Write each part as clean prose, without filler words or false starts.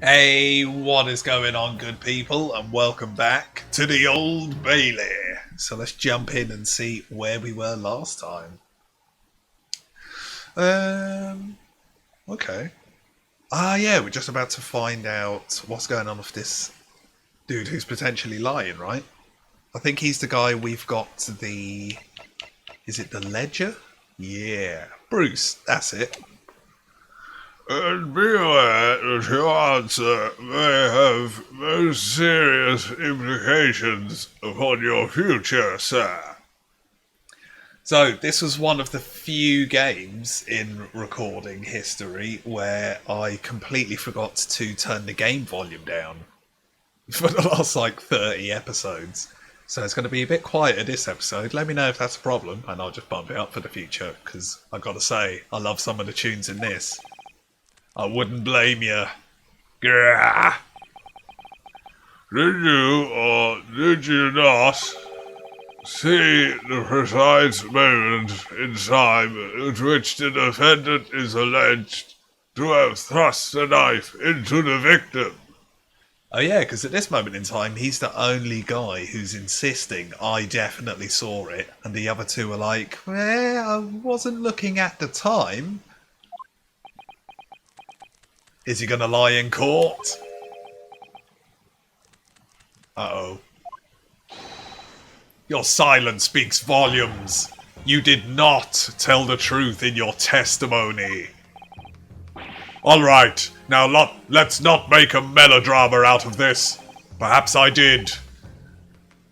Hey, what is going on, good people, and welcome back to the Old Bailey. So let's jump in and see where we were last time. Um, okay. Yeah, we're just about to find out what's going on with this dude who's potentially lying, right? I think he's the guy we've got the. Is it the Ledger? Yeah. Bruce, that's it. And be aware that your answer may have most serious implications upon your future, sir. So, this was one of the few games in recording history where I completely forgot to turn the game volume down for the last 30 episodes. So, it's going to be a bit quieter this episode. Let me know if that's a problem, and I'll just bump it up for the future because I've got to say, I love some of the tunes in this. I wouldn't blame you. Grah. Did you or did you not see the precise moment in time at which the defendant is alleged to have thrust a knife into the victim? Oh yeah, because at this moment in time, he's the only guy who's insisting I definitely saw it, and the other two are like, I wasn't looking at the time. Is he going to lie in court? Uh-oh. Your silence speaks volumes. You did not tell the truth in your testimony. Alright, now let's not make a melodrama out of this. Perhaps I did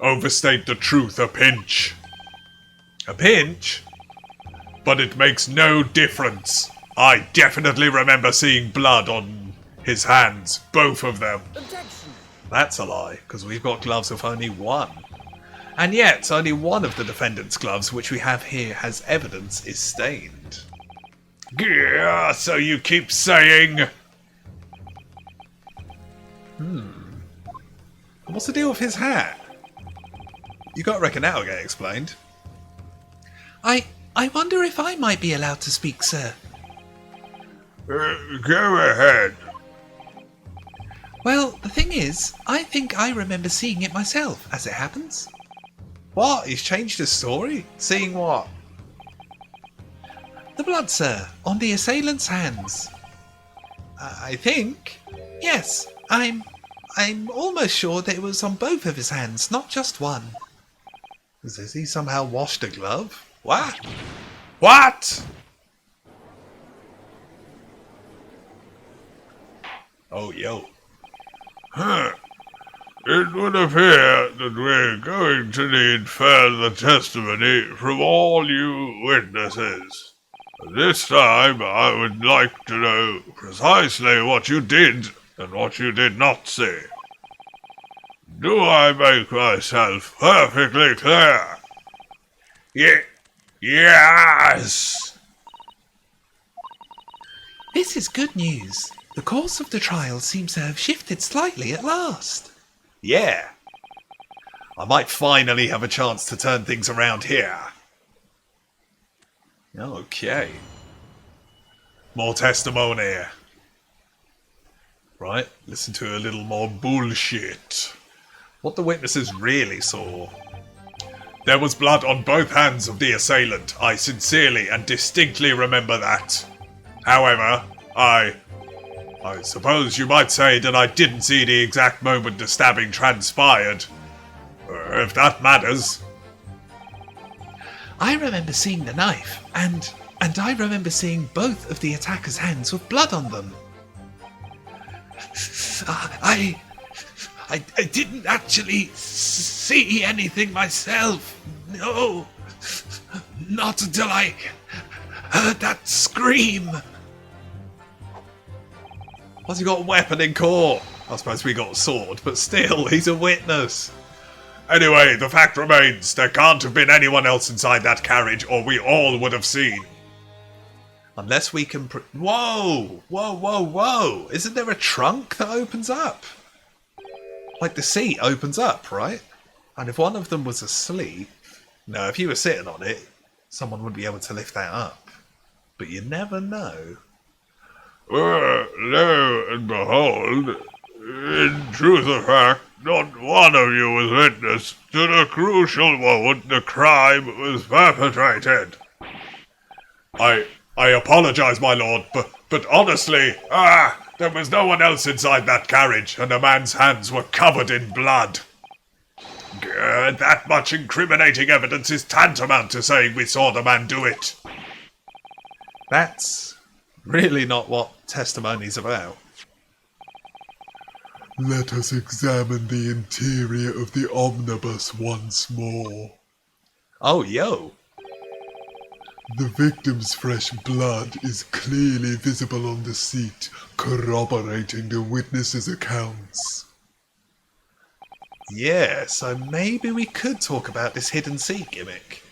overstate the truth a pinch. A pinch? But it makes no difference. I definitely remember seeing blood on his hands, both of them. Objection! That's a lie, because we've got gloves with only one. And yet, only one of the defendant's gloves, which we have here, has evidence is stained. Yeah, so you keep saying. What's the deal with his hat? You gotta reckon that'll get explained. I wonder if I might be allowed to speak, sir. Go ahead. Well, the thing is, I think I remember seeing it myself, as it happens. What? He's changed his story? Seeing what? The blood, sir, on the assailant's hands. I think. Yes, I'm almost sure that it was on both of his hands, not just one. Has he somehow washed a glove? What? What? Oh, yo. Huh. It would appear that we're going to need further testimony from all you witnesses. This time, I would like to know precisely what you did and what you did not see. Do I make myself perfectly clear? Yes! This is good news. The course of the trial seems to have shifted slightly at last. Yeah. I might finally have a chance to turn things around here. Okay. More testimony. Right, listen to a little more bullshit. What the witnesses really saw. There was blood on both hands of the assailant. I sincerely and distinctly remember that. However, I suppose you might say that I didn't see the exact moment the stabbing transpired. If that matters. I remember seeing the knife, and I remember seeing both of the attacker's hands with blood on them. I didn't actually see anything myself. No. Not until I heard that scream. Why's he got a weapon in court? I suppose we got a sword, but still, he's a witness. Anyway, the fact remains, there can't have been anyone else inside that carriage, or we all would have seen. Unless we can... Whoa! Whoa, whoa, whoa! Isn't there a trunk that opens up? Like the seat opens up, right? And if one of them was asleep... No, if you were sitting on it, someone would be able to lift that up. But you never know. Lo and behold, in truth of fact, not one of you was witness to the crucial moment the crime was perpetrated. I apologize, my lord, but honestly, there was no one else inside that carriage, and the man's hands were covered in blood. That much incriminating evidence is tantamount to saying we saw the man do it. That's really not what testimony's about. Let us examine the interior of the omnibus once more. Oh, yo. The victim's fresh blood is clearly visible on the seat, corroborating the witnesses' accounts. Yeah, so maybe we could talk about this hidden seat gimmick.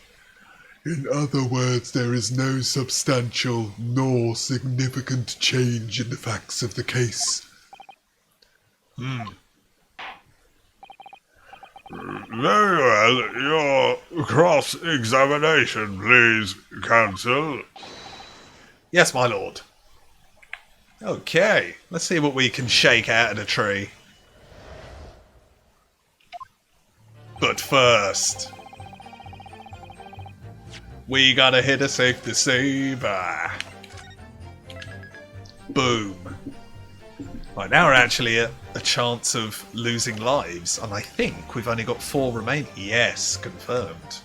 In other words, there is no substantial nor significant change in the facts of the case. Very well, your cross-examination, please, counsel. Yes, my lord. Okay, let's see what we can shake out of the tree. But first, we gotta hit a safe deceiver. Boom. Right, now we're actually at a chance of losing lives, and I think we've only got 4 remaining. Yes, confirmed.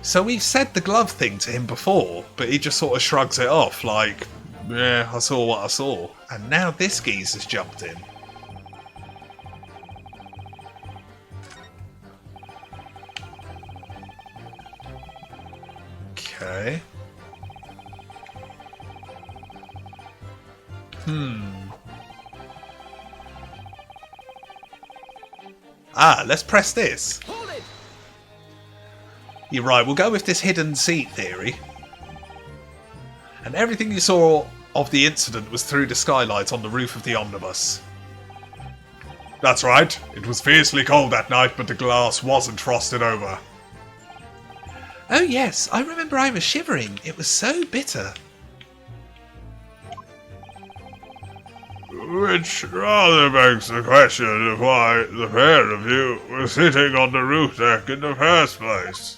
So we've said the glove thing to him before, but he just sort of shrugs it off like, yeah, I saw what I saw. And now this geezer's jumped in. Okay. Let's press this. You're right, we'll go with this hidden seat theory. And everything you saw of the incident was through the skylight on the roof of the omnibus. That's right. It was fiercely cold that night, but the glass wasn't frosted over. Oh yes, I remember I was shivering. It was so bitter. Which rather begs the question of why the pair of you were sitting on the roof deck in the first place.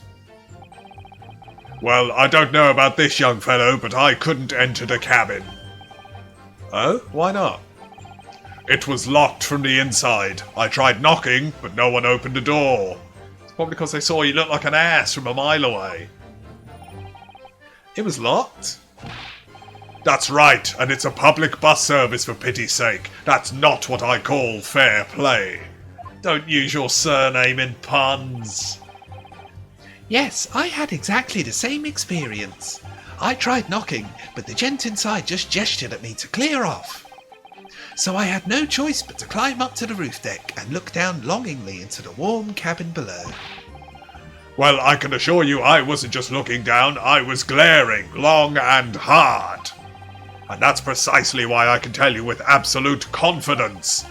Well, I don't know about this young fellow, but I couldn't enter the cabin. Oh? Why not? It was locked from the inside. I tried knocking, but no one opened the door. It's probably because they saw you look like an ass from a mile away. It was locked? That's right, and it's a public bus service for pity's sake. That's not what I call fair play. Don't use your surname in puns. Yes, I had exactly the same experience. I tried knocking, but the gent inside just gestured at me to clear off. So I had no choice but to climb up to the roof deck and look down longingly into the warm cabin below. Well, I can assure you I wasn't just looking down, I was glaring long and hard. And that's precisely why I can tell you with absolute confidence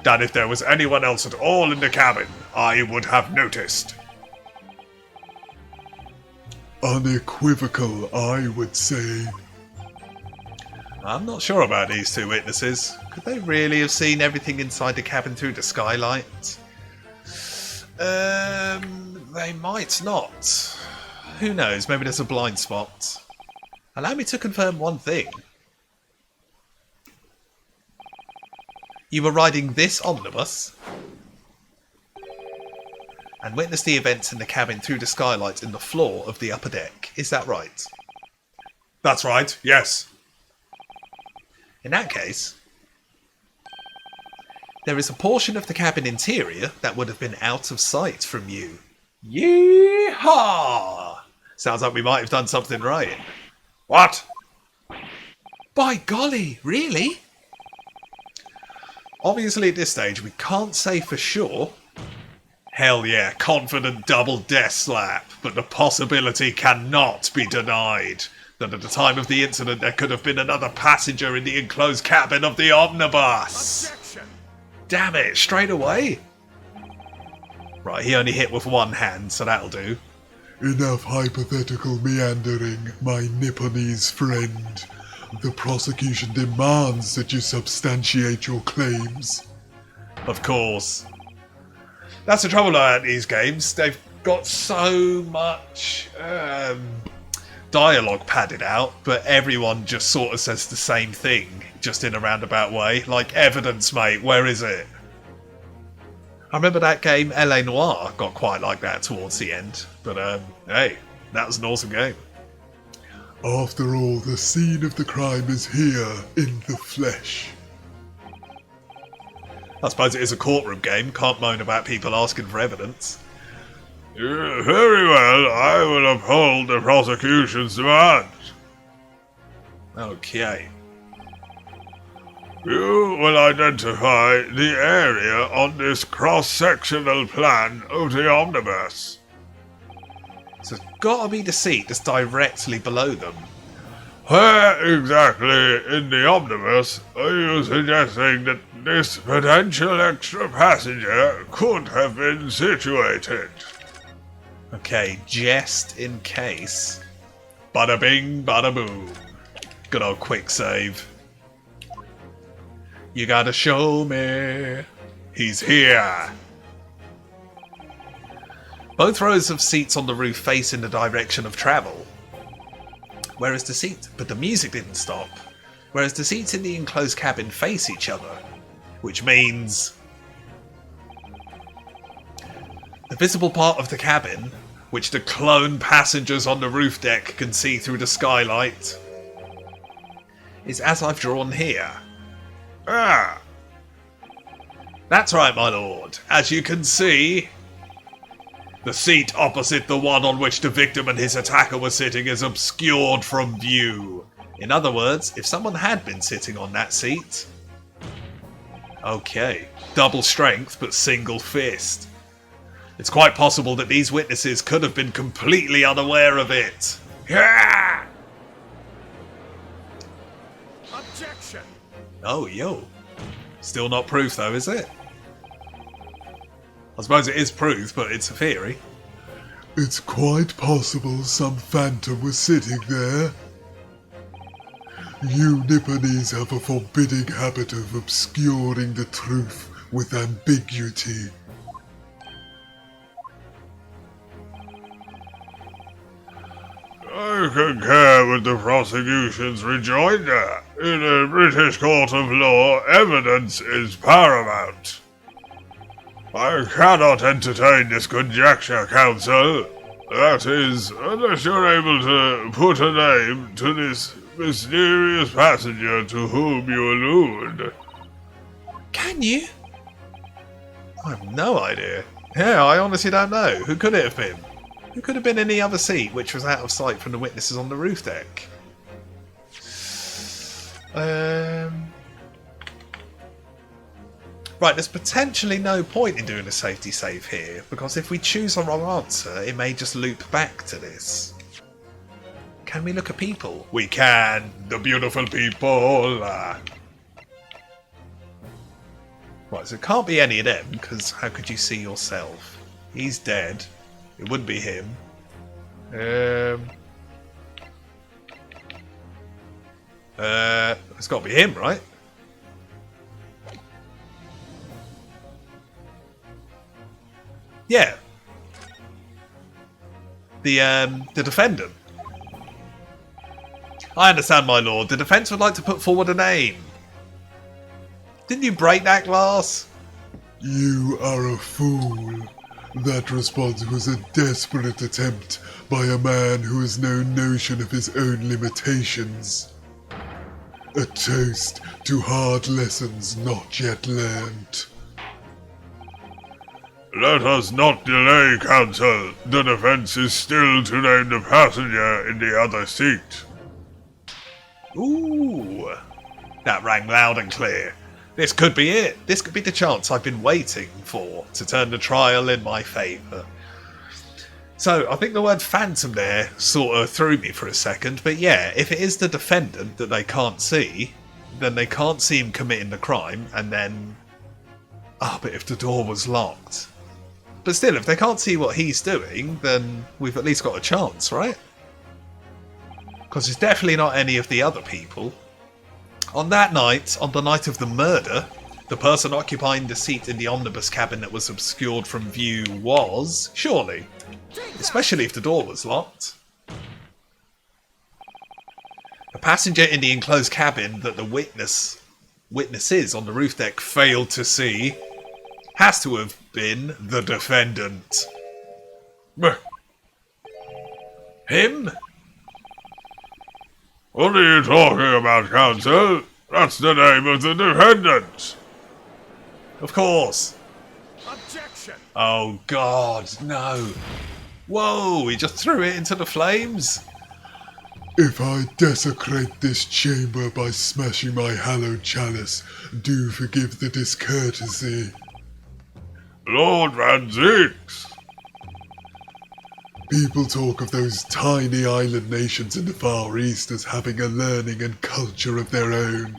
that if there was anyone else at all in the cabin, I would have noticed. Unequivocal, I would say. I'm not sure about these 2 witnesses. Could they really have seen everything inside the cabin through the skylight? They might not. Who knows, maybe there's a blind spot. Allow me to confirm one thing. You were riding this omnibus and witnessed the events in the cabin through the skylight in the floor of the upper deck. Is that right? That's right, yes. In that case, there is a portion of the cabin interior that would have been out of sight from you. Yeehaw! Sounds like we might have done something right. What? By golly, really? Obviously at this stage we can't say for sure. Hell yeah, confident double death slap, but the possibility cannot be denied that at the time of the incident there could have been another passenger in the enclosed cabin of the omnibus. Objection. Damn it, straight away? Right, he only hit with one hand, so that'll do. Enough hypothetical meandering, my Nipponese friend. The prosecution demands that you substantiate your claims. Of course. That's the trouble about these games. They've got so much dialogue padded out, but everyone just sort of says the same thing, just in a roundabout way. Like, evidence, mate, where is it? I remember that game, L.A. Noire, got quite like that towards the end. But, hey, that was an awesome game. After all, the scene of the crime is here, in the flesh. I suppose it is a courtroom game, can't moan about people asking for evidence. Very well, I will uphold the prosecution's demand. Okay. You will identify the area on this cross-sectional plan of the omnibus. So it's gotta be the seat that's directly below them. Where exactly in the omnibus are you suggesting that this potential extra passenger could have been situated? Okay, just in case. Bada bing, bada boom. Good old quick save. You gotta show me. He's here. Both rows of seats on the roof face in the direction of travel. Whereas the music didn't stop. Whereas the seats in the enclosed cabin face each other. Which means the visible part of the cabin, which the clone passengers on the roof deck can see through the skylight, is as I've drawn here. Ah, That's right, my lord. As you can see, the seat opposite the one on which the victim and his attacker were sitting is obscured from view. In other words, if someone had been sitting on that seat... Okay, double strength but single fist. It's quite possible that these witnesses could have been completely unaware of it. yeah! Objection! Oh, yo. Still not proof though, is it? I suppose it is proof, but it's a theory. It's quite possible some phantom was sitting there. You Nipponese have a forbidding habit of obscuring the truth with ambiguity. I concur with the prosecution's rejoinder. In a British court of law, evidence is paramount. I cannot entertain this conjecture, counsel. That is, unless you're able to put a name to this mysterious passenger to whom you allude. Can you? I have no idea. Yeah, I honestly don't know. Who could it have been? Who could have been in the other seat, which was out of sight from the witnesses on the roof deck? Right, there's potentially no point in doing a safety save here, because if we choose a wrong answer, it may just loop back to this. Can we look at people? We can! The beautiful people! Right, so it can't be any of them, because how could you see yourself? He's dead. It wouldn't be him. It's got to be him, right? Yeah. The defendant. I understand, my lord. The defence would like to put forward a name. Didn't you break that glass? You are a fool. That response was a desperate attempt by a man who has no notion of his own limitations. A toast to hard lessons not yet learned. Let us not delay, counsel. The defense is still to name the passenger in the other seat. Ooh. That rang loud and clear. This could be it. This could be the chance I've been waiting for to turn the trial in my favour. So, I think the word phantom there sort of threw me for a second, but yeah, if it is the defendant that they can't see, then they can't see him committing the crime, and then... Ah, but if the door was locked... But still, if they can't see what he's doing, then we've at least got a chance, right? Because it's definitely not any of the other people. On that night, on the night of the murder, the person occupying the seat in the omnibus cabin that was obscured from view was... surely. Especially if the door was locked. The passenger in the enclosed cabin that the witnesses on the roof deck failed to see has to have been the defendant. Him? What are you talking about, Counsel? That's the name of the defendant. Of course. Objection! Oh God, no. Whoa, he just threw it into the flames? If I desecrate this chamber by smashing my hallowed chalice, do forgive the discourtesy. Lord Van Zyx. People talk of those tiny island nations in the Far East as having a learning and culture of their own,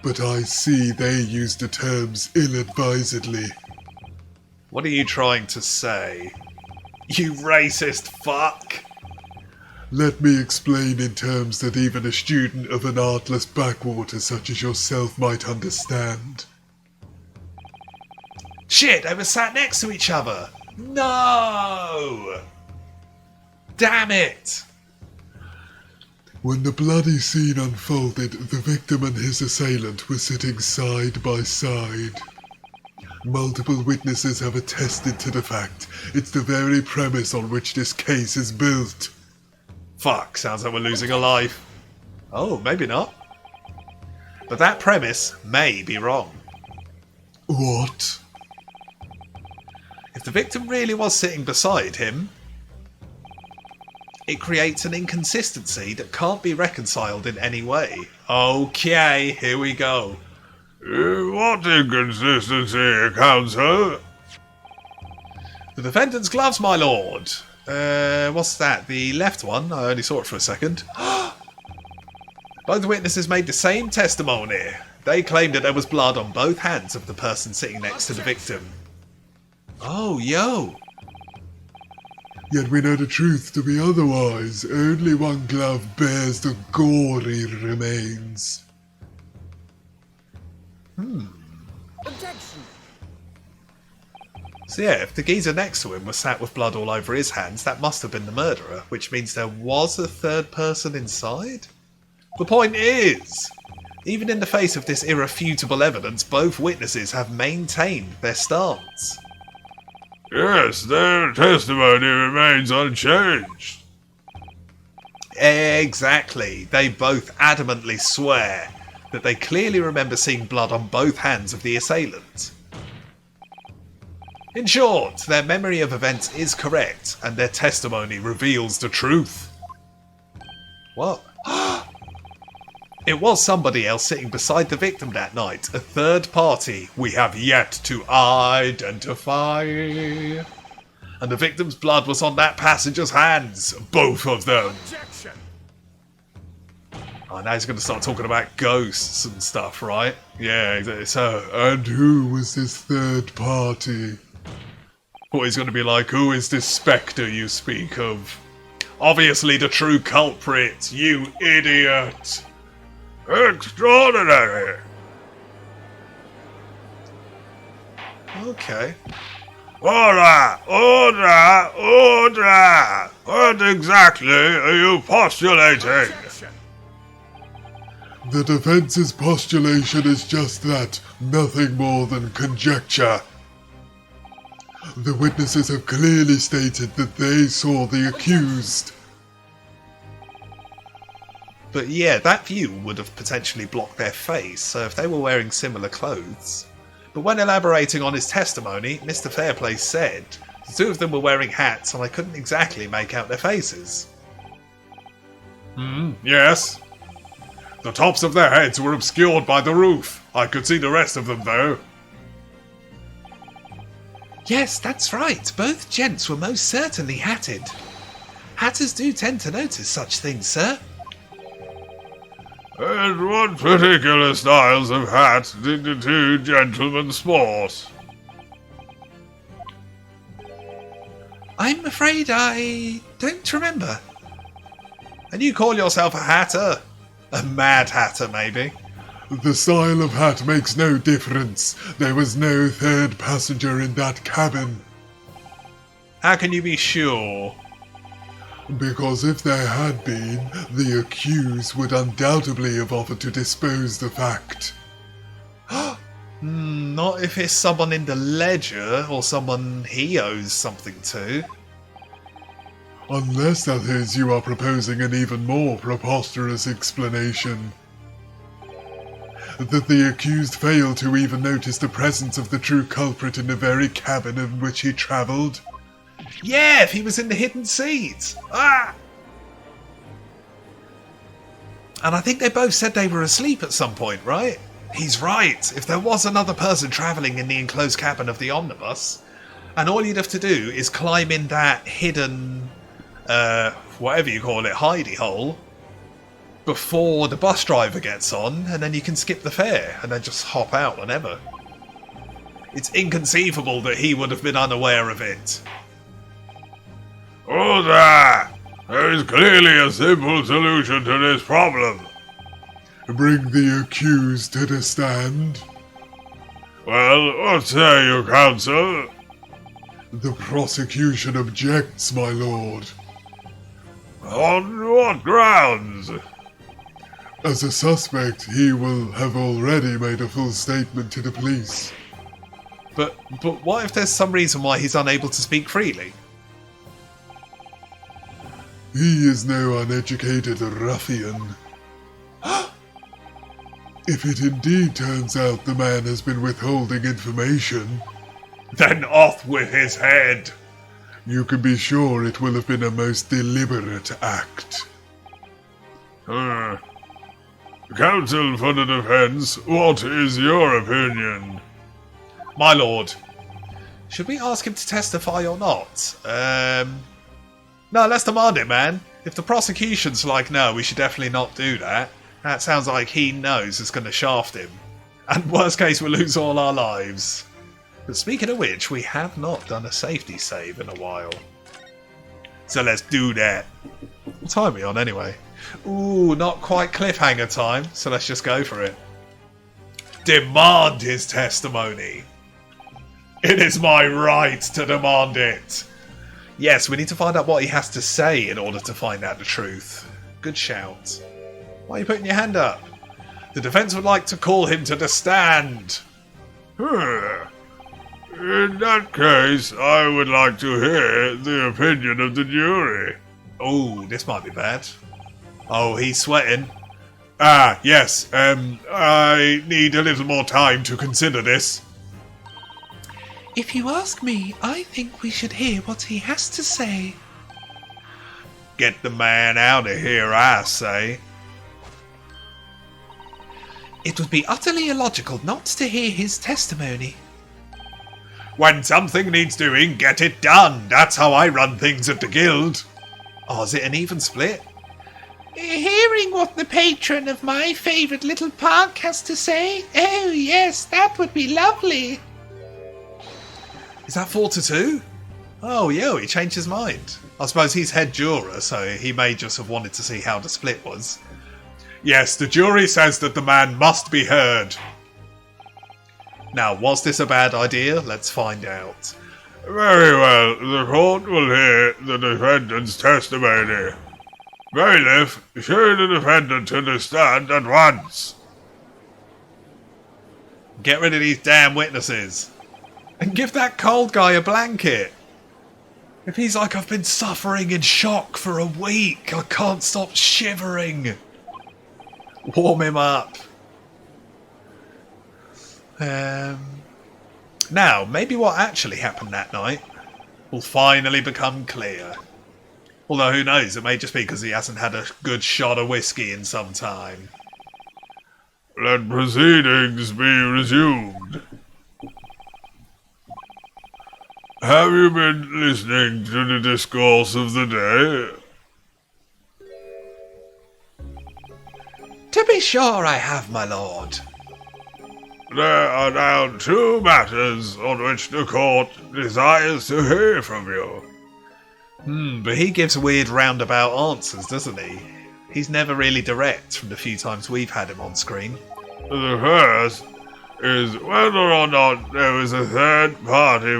but I see they use the terms ill-advisedly. What are you trying to say? You racist fuck! Let me explain in terms that even a student of an artless backwater such as yourself might understand. Shit, they were sat next to each other! No! Damn it! When the bloody scene unfolded, the victim and his assailant were sitting side by side. Multiple witnesses have attested to the fact. It's the very premise on which this case is built. Fuck, sounds like we're losing a life. Oh, maybe not. But that premise may be wrong. What? If the victim really was sitting beside him, it creates an inconsistency that can't be reconciled in any way. Okay, here we go. What inconsistency, Counsel? The defendant's gloves, my lord. What's that? The left one? I only saw it for a second. Both witnesses made the same testimony. They claimed that there was blood on both hands of the person sitting next to the victim. Oh, yo. Yet we know the truth to be otherwise. Only one glove bears the gory remains. Objection! So yeah, if the geezer next to him was sat with blood all over his hands, that must have been the murderer, which means there was a third person inside? The point is, even in the face of this irrefutable evidence, both witnesses have maintained their stance. Yes, their testimony remains unchanged. Exactly. They both adamantly swear that they clearly remember seeing blood on both hands of the assailant. In short, their memory of events is correct, and their testimony reveals the truth. What? It was somebody else sitting beside the victim that night, a third party we have yet to identify. And the victim's blood was on that passenger's hands, both of them. Objection! Oh, now he's going to start talking about ghosts and stuff, right? Yeah, exactly. So, And who was this third party? what he's going to be like, who is this spectre you speak of? Obviously the true culprit, you idiot! Extraordinary! Okay. Order! Order! Order! What exactly are you postulating? Objection! The defense's postulation is just that, nothing more than conjecture. The witnesses have clearly stated that they saw the accused. But yeah, that view would have potentially blocked their face, so if they were wearing similar clothes. But when elaborating on his testimony, Mr. Fairplace said the two of them were wearing hats and I couldn't exactly make out their faces. Yes. The tops of their heads were obscured by the roof. I could see the rest of them though. Yes, that's right. Both gents were most certainly hatted. Hatters do tend to notice such things, sir. And what particular styles of hat did the two gentlemen sport? I'm afraid I don't remember. And you call yourself a hatter? A mad hatter, maybe? The style of hat makes no difference. There was no third passenger in that cabin. How can you be sure? Because if there had been, the accused would undoubtedly have offered to dispose the fact. Not if it's someone in the ledger or someone he owes something to. Unless, that is, you are proposing an even more preposterous explanation. That the accused failed to even notice the presence of the true culprit in the very cabin in which he travelled. Yeah, if he was in the hidden seat. Ah! And I think they both said they were asleep at some point, right? He's right. If there was another person travelling in the enclosed cabin of the omnibus, and all you'd have to do is climb in that hidden, whatever you call it, hidey hole, before the bus driver gets on, and then you can skip the fare, and then just hop out whenever. It's inconceivable that he would have been unaware of it. Oh, there is clearly a simple solution to this problem. Bring the accused to the stand. Well, what say you, counsel? The prosecution objects, my lord. On what grounds? As a suspect, he will have already made a full statement to the police. But what if there's some reason why he's unable to speak freely? He is no uneducated ruffian. If it indeed turns out the man has been withholding information, Then off with his head. you can be sure it will have been a most deliberate act. Counsel for the defense, what is your opinion? My lord, should we ask him to testify or not? No, let's demand it, man. If the prosecution's like, no, we should definitely not do that, that sounds like he knows it's going to shaft him. And worst case, we'll lose all our lives. But speaking of which, we have not done a safety save in a while. So let's do that. What time are we on anyway? Ooh, not quite cliffhanger time, so let's just go for it. Demand his testimony. It is my right to demand it. Yes, we need to find out what he has to say in order to find out the truth. Good shout. Why are you putting your hand up? The defence would like to call him to the stand. In that case, I would like to hear the opinion of the jury. Oh, this might be bad. Oh, he's sweating. Ah, yes, I need a little more time to consider this. If you ask me, I think we should hear what he has to say. Get the man out of here, I say. It would be utterly illogical not to hear his testimony. When something needs doing, get it done. That's how I run things at the guild. Oh, is it an even split? Hearing what the patron of my favourite little park has to say? Oh, yes, that would be lovely. Is that 4-2? Oh, yeah, he changed his mind. I suppose he's head juror, so he may just have wanted to see how the split was. Yes, the jury says that the man must be heard. Now, was this a bad idea? Let's find out. Very well, the court will hear the defendant's testimony. Bailiff, show the defendant to the stand at once. Get rid of these damn witnesses. And give that cold guy a blanket. If he's like, I've been suffering in shock for a week, I can't stop shivering. Warm him up. Now, maybe what actually happened that night will finally become clear. Although who knows, it may just be because he hasn't had a good shot of whiskey in some time. Let proceedings be resumed. Have you been listening to the discourse of the day? To be sure I have, my lord. There are now two matters on which the court desires to hear from you. But he gives weird roundabout answers, doesn't he? He's never really direct from the few times we've had him on screen. The first is whether or not there was a third party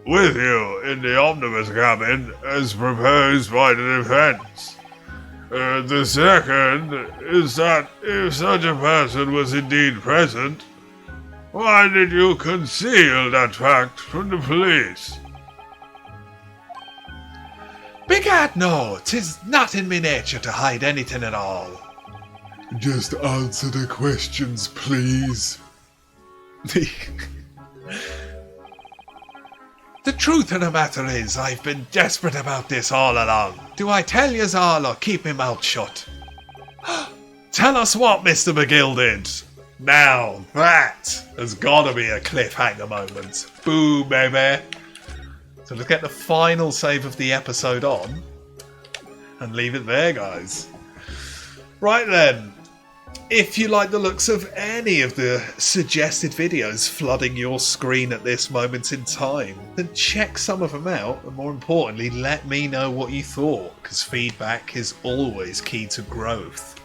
with you in the omnibus cabin as proposed by the defense. The second is that if such a person was indeed present, why did you conceal that fact from the police? Begad no, 'tis not in me nature to hide anything at all. Just answer the questions, please. The truth of the matter is, I've been desperate about this all along. Do I tell yous all or keep my mouth shut? Tell us what Mr. McGill did. Now, that has got to be a cliffhanger moment. Boom, baby. So let's get the final save of the episode on and leave it there, guys. Right then. If you like the looks of any of the suggested videos flooding your screen at this moment in time, then check some of them out, and more importantly, let me know what you thought, because feedback is always key to growth.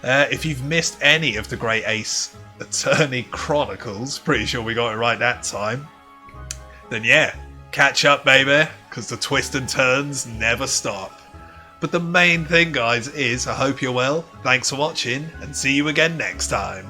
If you've missed any of the Great Ace Attorney Chronicles, pretty sure we got it right that time, then yeah, catch up, baby, because the twists and turns never stop. But the main thing, guys, is I hope you're well, thanks for watching, and see you again next time.